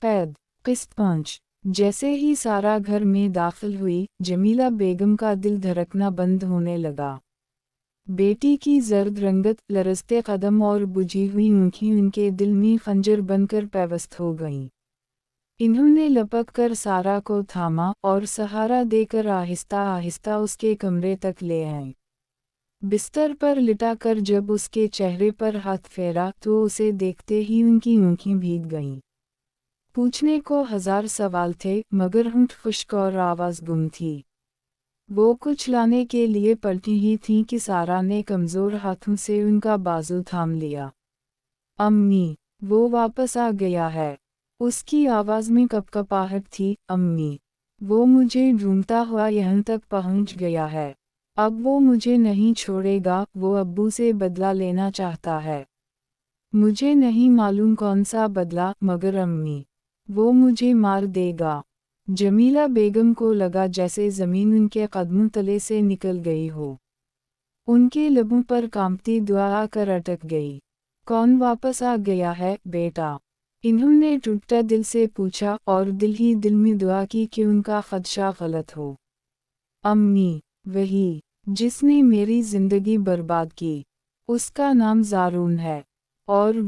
कैद किस्त 5। जैसे ही सारा घर में दाखिल हुई, जमीला बेगम का दिल धड़कना बंद होने लगा। बेटी की जर्द रंगत, लरजते कदम और बुझी हुई आँखें उनके दिल में खंजर बनकर पेवस्त हो गईं। इन्होंने लपक कर सारा को थामा और सहारा देकर आहिस्ता आहिस्ता उसके कमरे तक ले आए। बिस्तर पर लिटाकर जब उसके चेहरे पर हाथ फेरा तो उसे देखते ही उनकी आँखें भीग गईं। पूछने को हजार सवाल थे, मगर होंठ खुश्क और आवाज़ गुम थी। वो कुछ लाने के लिए पलटी ही थी कि सारा ने कमज़ोर हाथों से उनका बाजू थाम लिया। अम्मी, वो वापस आ गया है। उसकी आवाज़ में कपकपाहट थी। अम्मी, वो मुझे ढूंढता हुआ यहाँ तक पहुँच गया है। अब वो मुझे नहीं छोड़ेगा, वो अब्बू से बदला लेना चाहता है। मुझे नहीं मालूम कौन सा बदला, मगर अम्मी, वो मुझे मार देगा। जमीला बेगम को लगा जैसे ज़मीन उनके कदमों तले से निकल गई हो। उनके लबों पर कांपती दुआ आकर अटक गई। कौन वापस आ गया है, बेटा? इन्होंने टूटता दिल से पूछा और दिल ही दिल में दुआ की कि उनका खदशा गलत हो। अम्मी, वही, जिसने मेरी ज़िंदगी बर्बाद की। उसका नाम ज़ारून है। और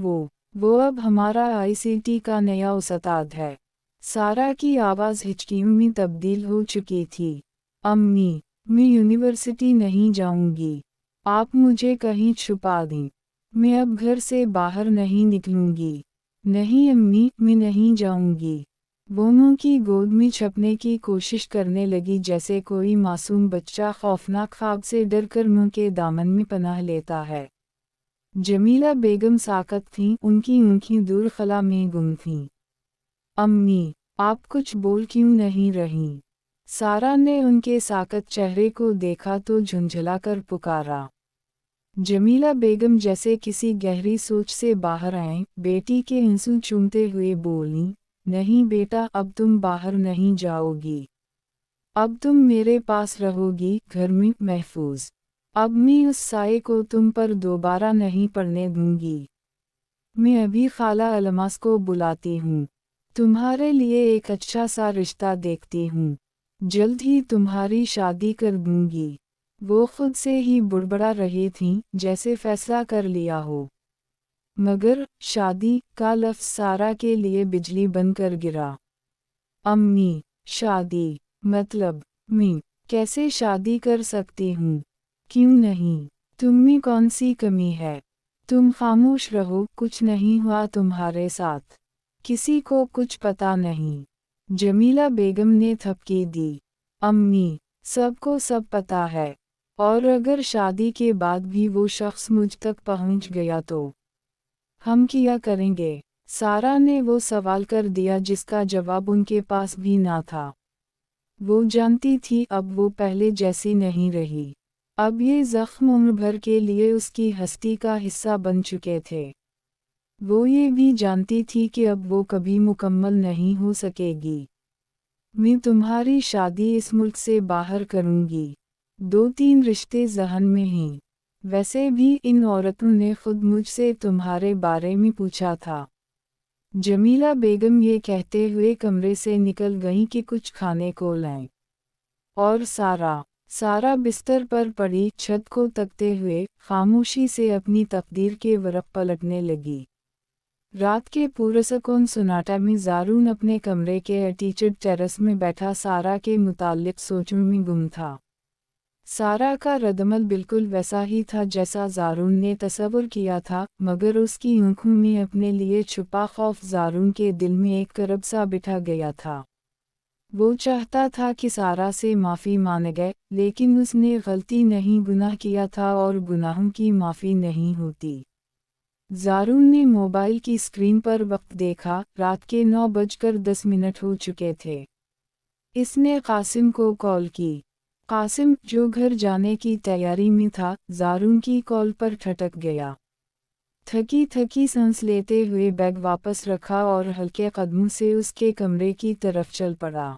वो अब हमारा आईसीटी का नया उस्ताद है। सारा की आवाज़ हिचकियों में तब्दील हो चुकी थी। अम्मी, मैं यूनिवर्सिटी नहीं जाऊंगी। आप मुझे कहीं छुपा दें। मैं अब घर से बाहर नहीं निकलूंगी। नहीं अम्मी, मैं नहीं जाऊंगी। वो मुँह की गोद में छपने की कोशिश करने लगी जैसे कोई मासूम बच्चा खौफनाक ख्वाब से डरकर मुँह के दामन में पनाह लेता है। जमीला बेगम साकत थीं, उनकी आँखें दूर खला में गुम थीं। अम्मी, आप कुछ बोल क्यों नहीं रहीं? सारा ने उनके साकत चेहरे को देखा तो झुंझलाकर पुकारा। जमीला बेगम जैसे किसी गहरी सोच से बाहर आए, बेटी के आंसू चूमते हुए बोलीं, नहीं बेटा, अब तुम बाहर नहीं जाओगी। अब तुम मेरे पास रहोगी, घर में महफूज। अब मैं उस साये को तुम पर दोबारा नहीं पड़ने दूंगी। मैं अभी खाला अलमास को बुलाती हूँ। तुम्हारे लिए एक अच्छा सा रिश्ता देखती हूँ। जल्द ही तुम्हारी शादी कर दूंगी। वो खुद से ही बुड़बड़ा रही थीं, जैसे फैसला कर लिया हो। मगर शादी का लफ्ज़ सारा के लिए बिजली बनकर गिरा। अम्मी, शादी मतलब मैं कैसे शादी कर सकती हूँ? क्यों नहीं? तुम में कौन सी कमी है? तुम खामोश रहो, कुछ नहीं हुआ तुम्हारे साथ। किसी को कुछ पता नहीं। जमीला बेगम ने थपकी दी। अम्मी, सबको सब पता है। और अगर शादी के बाद भी वो शख्स मुझ तक पहुंच गया तो हम क्या करेंगे? सारा ने वो सवाल कर दिया जिसका जवाब उनके पास भी ना था। वो जानती थी अब वो पहले जैसी नहीं रही। अब ये ज़ख्म उम्र भर के लिए उसकी हस्ती का हिस्सा बन चुके थे। वो ये भी जानती थी कि अब वो कभी मुकम्मल नहीं हो सकेगी। मैं तुम्हारी शादी इस मुल्क से बाहर करूंगी। 2-3 रिश्ते ज़हन में हैं। वैसे भी इन औरतों ने खुद मुझसे तुम्हारे बारे में पूछा था। जमीला बेगम ये कहते हुए कमरे से निकल गईं कि कुछ खाने को लाएं। और सारा बिस्तर पर पड़ी छत को तकते हुए खामोशी से अपनी तकदीर के वरक़ पलटने लगी। रात के पुरसकून सन्नाटे में ज़ारून अपने कमरे के अटीचड टेरेस में बैठा सारा के मुताल्लिक़ सोचों में गुम था। सारा का रद्दमल बिल्कुल वैसा ही था जैसा ज़ारून ने तसव्वुर किया था, मगर उसकी आँखों में अपने लिए छुपा खौफ ज़ारून के दिल में एक करब सा बिठा गया था। वो चाहता था कि सारा से माफ़ी मांगे, लेकिन उसने गलती नहीं गुनाह किया था और गुनाहों की माफ़ी नहीं होती। ज़ारून ने मोबाइल की स्क्रीन पर वक्त देखा, रात के 9:10 हो चुके थे। इसने कासिम को कॉल की। कासिम, जो घर जाने की तैयारी में था, ज़ारून की कॉल पर ठटक गया। थकी थकी सांस लेते हुए बैग वापस रखा और हल्के कदमों से उसके कमरे की तरफ चल पड़ा।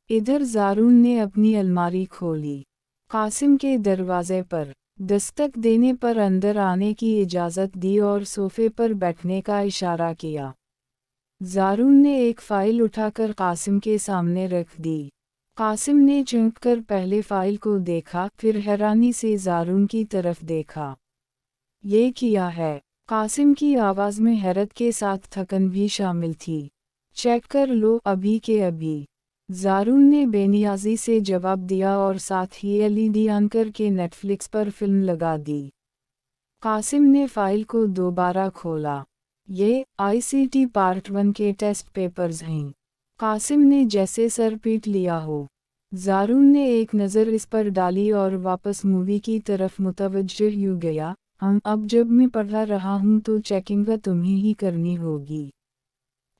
इधर ज़ारून ने अपनी अलमारी खोली। कासिम के दरवाजे पर दस्तक देने पर अंदर आने की इजाज़त दी और सोफ़े पर बैठने का इशारा किया। ज़ारून ने एक फ़ाइल उठाकर कासिम के सामने रख दी। कासिम ने चौंक कर पहले फ़ाइल को देखा, फिर हैरानी से ज़ारून की तरफ देखा। ये किया है? कासिम की आवाज़ में हैरत के साथ थकन भी शामिल थी। चेक कर लो अभी के अभी, ज़ारून ने बेनियाजी से जवाब दिया और साथ ही एलईडी ऑन करके नेटफ्लिक्स पर फिल्म लगा दी। कासिम ने फ़ाइल को दोबारा खोला। ये आईसीटी पार्ट 1 के टेस्ट पेपर्स हैं। कासिम ने जैसे सर पीट लिया हो। ज़ारून ने एक नज़र इस पर डाली और वापस मूवी की तरफ मुतवज्जह हो गया। अब जब मैं पढ़ा रहा हूँ तो चेकिंग तुम्हें ही करनी होगी।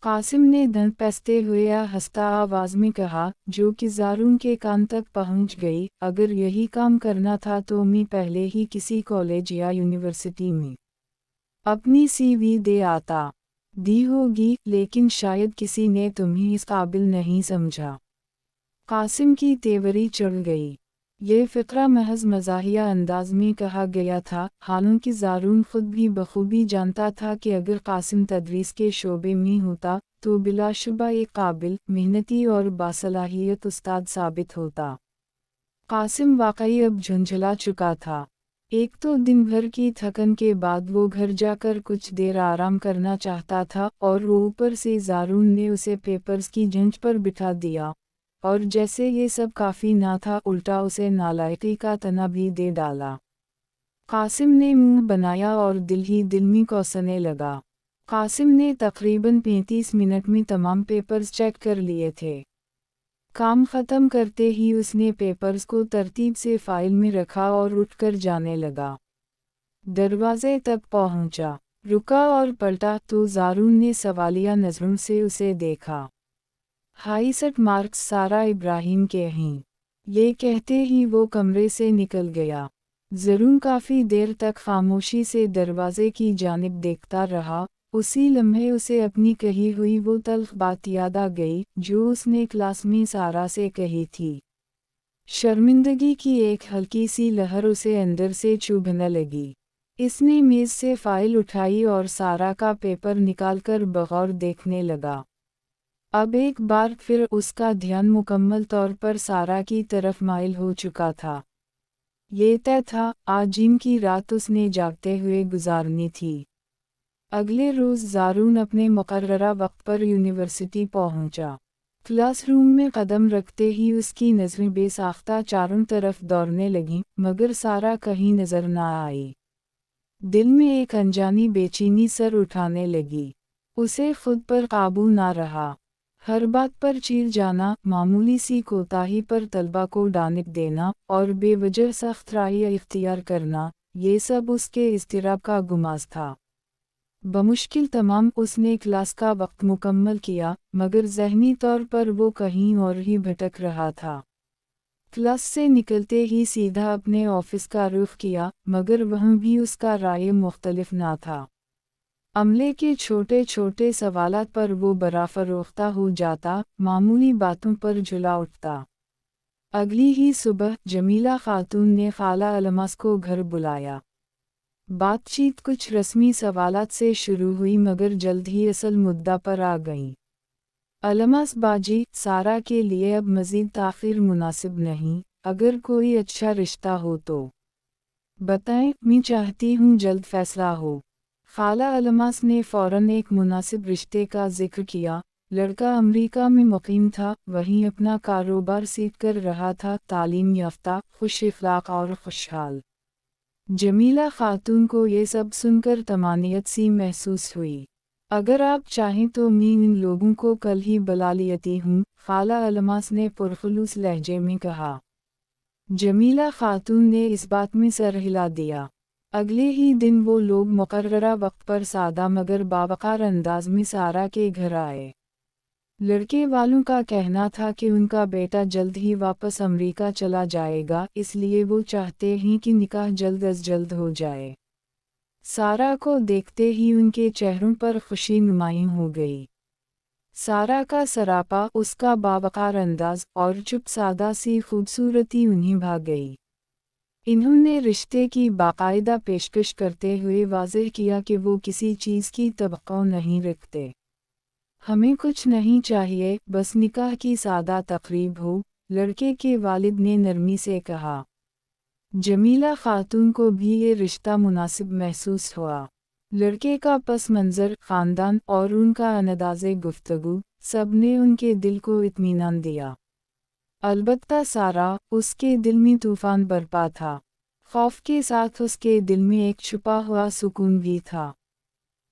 कासिम ने दंत पैसते हुए या हंसता आवाज़ में कहा, जो कि ज़ारून के कान तक पहुँच गई। अगर यही काम करना था तो मैं पहले ही किसी कॉलेज या यूनिवर्सिटी में अपनी सीवी दे आता। दी होगी, लेकिन शायद किसी ने तुम्हें इस काबिल नहीं समझा। कासिम की तेवरी चढ़ गई। ये फ़िक्रा महज मज़ाहिया अंदाज में कहा गया था, हालांकि ज़ारून खुद भी बखूबी जानता था कि अगर कासिम तदरीस के शोबे में होता तो बिलाशुबा एक काबिल, मेहनती और बासलाहियत उस्ताद साबित होता। कासिम वाकई अब झुंझला चुका था। एक तो दिन भर की थकन के बाद वो घर जाकर कुछ देर आराम करना चाहता था, और ऊपर से ज़ारून ने उसे पेपर्स की जंच पर बिठा दिया। और जैसे ये सब काफ़ी ना था, उल्टा उसे नालायकी का तना भी दे डाला। कासिम ने मुंह बनाया और दिल ही दिल में कोसने लगा। कासिम ने तकरीबन 35 मिनट में तमाम पेपर्स चेक कर लिए थे। काम ख़त्म करते ही उसने पेपर्स को तरतीब से फाइल में रखा और उठकर जाने लगा। दरवाजे तक पहुंचा, रुका और पलटा तो ज़ारून ने सवालिया नज़रों से उसे देखा। 62 मार्क्स सारा इब्राहिम के हैं। ये कहते ही वो कमरे से निकल गया। ज़रून काफ़ी देर तक खामोशी से दरवाजे की जानिब देखता रहा। उसी लम्हे उसे अपनी कही हुई वो तल्ख बात याद आ गई जो उसने क्लास में सारा से कही थी। शर्मिंदगी की एक हल्की सी लहर उसे अंदर से चुभने लगी। इसने मेज़ से फ़ाइल उठाई और सारा का पेपर निकालकर बगौर देखने लगा। अब एक बार फिर उसका ध्यान मुकम्मल तौर पर सारा की तरफ माइल हो चुका था। ये तय था, आज जिम की रात उसने जागते हुए गुजारनी थी। अगले रोज़ ज़ारून अपने मुकर्ररा वक्त पर यूनिवर्सिटी पहुंचा। क्लासरूम में कदम रखते ही उसकी नज़रें बेसाख्ता चारों तरफ दौड़ने लगीं, मगर सारा कहीं नज़र न आई। दिल में एक अनजानी बेचैनी सर उठाने लगी। उसे खुद पर काबू ना रहा। हर बात पर चीर जाना, मामूली सी कोताही पर तलबा को डांट देना और बेवजह सख्त राय इख्तियार करना, ये सब उसके इज़्तिराब का गुमाज था। बमुश्किल तमाम उसने क्लास का वक्त मुकम्मल किया, मगर ज़हनी तौर पर वो कहीं और ही भटक रहा था। क्लास से निकलते ही सीधा अपने ऑफिस का रुख किया, मगर वहाँ भी उसका राय मुख्तलिफ ना था। अमले के छोटे छोटे सवालात पर वो बराफरोख्ता हो जाता, मामूली बातों पर झुला उठता। अगली ही सुबह जमीला खातून ने खाला अलमास को घर बुलाया। बातचीत कुछ रस्मी सवालात से शुरू हुई, मगर जल्द ही असल मुद्दा पर आ गईं। अलमास बाजी, सारा के लिए अब मज़ीद ताख़ीर मुनासिब नहीं। अगर कोई अच्छा रिश्ता हो तो बताएं, मैं चाहती हूँ जल्द फैसला हो। खाला अलमास ने फ़ौरन एक मुनासिब रिश्ते का जिक्र किया। लड़का अमेरिका में मुक़ीम था, वहीं अपना कारोबार सीख कर रहा था, तालीम याफ्ता, खुश इख़लाक़ और खुशहाल। जमीला खातून को ये सब सुनकर तमानियत सी महसूस हुई। अगर आप चाहें तो मैं इन लोगों को कल ही बुला लेती हूँ, खाला अलमास ने पुरखुलूस लहजे में कहा। जमीला खातून ने इस बात में सर हिला दिया। अगले ही दिन वो लोग मुकर्ररा वक्त पर सादा मगर बावकार अंदाज में सारा के घर आए। लड़के वालों का कहना था कि उनका बेटा जल्द ही वापस अमेरिका चला जाएगा, इसलिए वो चाहते हैं कि निकाह जल्द अज जल्द हो जाए। सारा को देखते ही उनके चेहरों पर खुशी नुमायां हो गई। सारा का सरापा, उसका बावकार अंदाज और चुप सादा सी खूबसूरती उन्हें भा गई। इन्होंने रिश्ते की बाकायदा पेशकश करते हुए वाज़ेह किया कि वो किसी चीज़ की तवक्को नहीं रखते। हमें कुछ नहीं चाहिए, बस निकाह की सादा तकरीब हो, लड़के के वालिद ने नरमी से कहा। जमीला खातून को भी ये रिश्ता मुनासिब महसूस हुआ। लड़के का पस मंज़र, ख़ानदान और उनका अंदाज़े गुफ्तगू, सब ने उनके दिल को इत्मीनान दिया। अलबत्ता सारा, उसके दिल में तूफ़ान बरपा था। खौफ के साथ उसके दिल में एक छुपा हुआ सुकून भी था।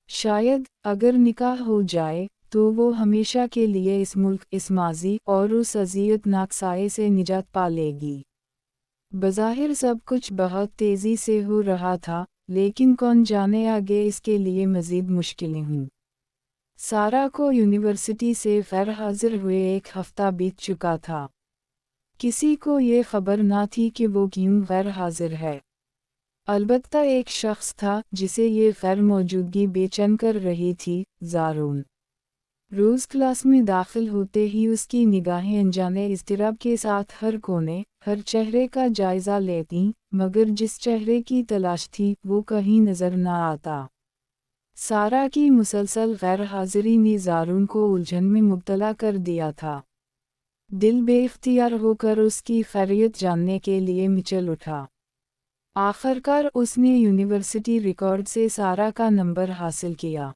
शायद अगर निकाह हो जाए तो वो हमेशा के लिए इस मुल्क, इस माजी और उस अज़ियतनाक साए से निजात पा लेगी। बज़ाहिर सब कुछ बहुत तेज़ी से हो रहा था, लेकिन कौन जाने आगे इसके लिए मज़ीद मुश्किलें हों। सारा को यूनिवर्सिटी से गैर हाजिर हुए 1 हफ़्ता बीत चुका था। किसी को ये खबर ना थी कि वो क्यों गैर हाजिर है। अलबत्ता एक शख्स था जिसे ये गैर मौजूदगी बेचैन कर रही थी, ज़ारून। रोज़ क्लास में दाखिल होते ही उसकी निगाहें अनजाने इज़्तिराब के साथ हर कोने, हर चेहरे का जायज़ा लेतीं, मगर जिस चेहरे की तलाश थी वो कहीं नज़र न आता। सारा की मुसलसल गैर हाज़िरी ने ज़ारून को उलझन में मुब्तला कर दिया था। दिल बेख्तियार होकर उसकी खैरियत जानने के लिए मचल उठा। आखिरकार उसने यूनिवर्सिटी रिकॉर्ड से सारा का नंबर हासिल किया।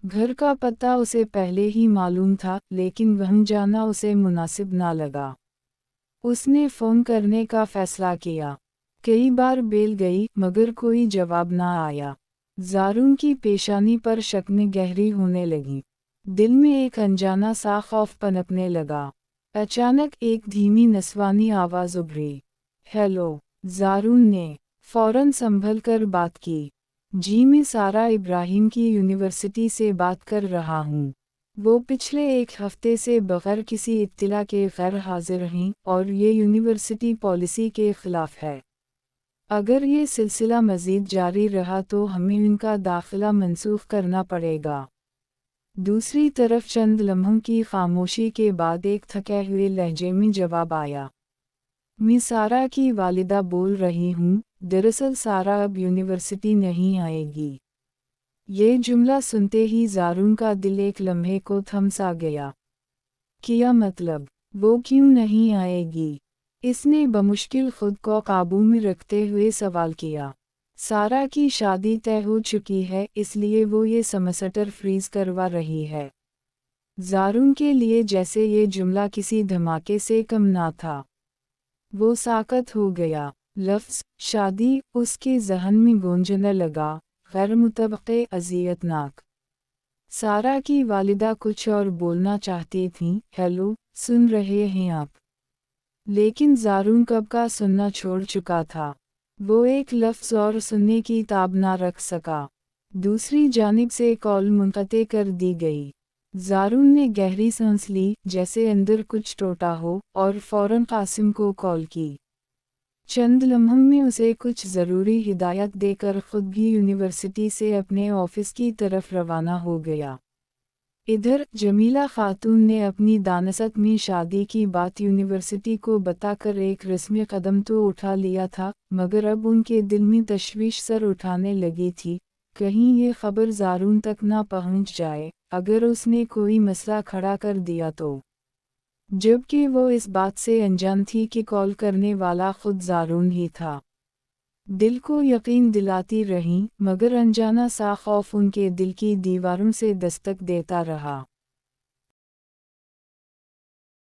घर का पता उसे पहले ही मालूम था, लेकिन वहाँ जाना उसे मुनासिब ना लगा। उसने फ़ोन करने का फ़ैसला किया। कई बार बेल गई, मगर कोई जवाब ना आया। ज़ारून की पेशानी पर शक्लें गहरी होने लगीं। दिल में एक अनजाना सा खौफ पनपने लगा। अचानक एक धीमी नस्वानी आवाज़ उभरी। हेलो, ज़ारून ने फ़ौरन संभल कर बात की। जी, मैं सारा इब्राहिम की यूनिवर्सिटी से बात कर रहा हूँ। वो पिछले 1 हफ्ते से बग़ैर किसी इत्तिला के गैर हाजिर हैं और ये यूनिवर्सिटी पॉलिसी के ख़िलाफ़ है। अगर ये सिलसिला मज़ीद जारी रहा तो हमें इनका दाखिला मनसूख़ करना पड़ेगा। दूसरी तरफ चंद लम्हों की खामोशी के बाद एक थके हुए लहजे में जवाब आया। मैं सारा की वालिदा बोल रही हूँ, दरअसल सारा अब यूनिवर्सिटी नहीं आएगी। ये जुमला सुनते ही ज़ारून का दिल एक लम्हे को थम सा गया। क्या मतलब? वो क्यों नहीं आएगी? इसने बमुश्किल खुद को काबू में रखते हुए सवाल किया। सारा की शादी तय हो चुकी है, इसलिए वो ये समझकर फ्रीज करवा रही है। ज़ारून के लिए जैसे ये जुमला किसी धमाके से कम ना था। वो साकत हो गया। लफ्ज़ शादी उसके ज़हन में गूंजने लगा, गैर मुतबक़े, अज़ियतनाक। सारा की वालिदा कुछ और बोलना चाहती थीं, हेलो, सुन रहे हैं आप? लेकिन ज़ारून कब का सुनना छोड़ चुका था। वो एक लफ्ज़ और सुनने की ताब ना रख सका। दूसरी जानिब से कॉल मुनक़ते कर दी गई। ज़ारून ने गहरी सांस ली, जैसे अंदर कुछ टूटा हो, और फ़ौरन कासिम को कॉल की। चंद लम्हों में उसे कुछ ज़रूरी हिदायत देकर ख़ुद भी यूनिवर्सिटी से अपने ऑफ़िस की तरफ रवाना हो गया। इधर जमीला खातून ने अपनी दानसत में शादी की बात यूनिवर्सिटी को बताकर एक रस्मी कदम तो उठा लिया था, मगर अब उनके दिल में तशवीश सर उठाने लगी थी, कहीं ये खबर ज़ारून तक ना पहुंच जाए, अगर उसने कोई मसला खड़ा कर दिया तो। जबकि वो इस बात से अनजान थी कि कॉल करने वाला खुद ज़ारून ही था। दिल को यकीन दिलाती रहीं, मगर अनजाना सा खौफ उनके दिल की दीवारों से दस्तक देता रहा।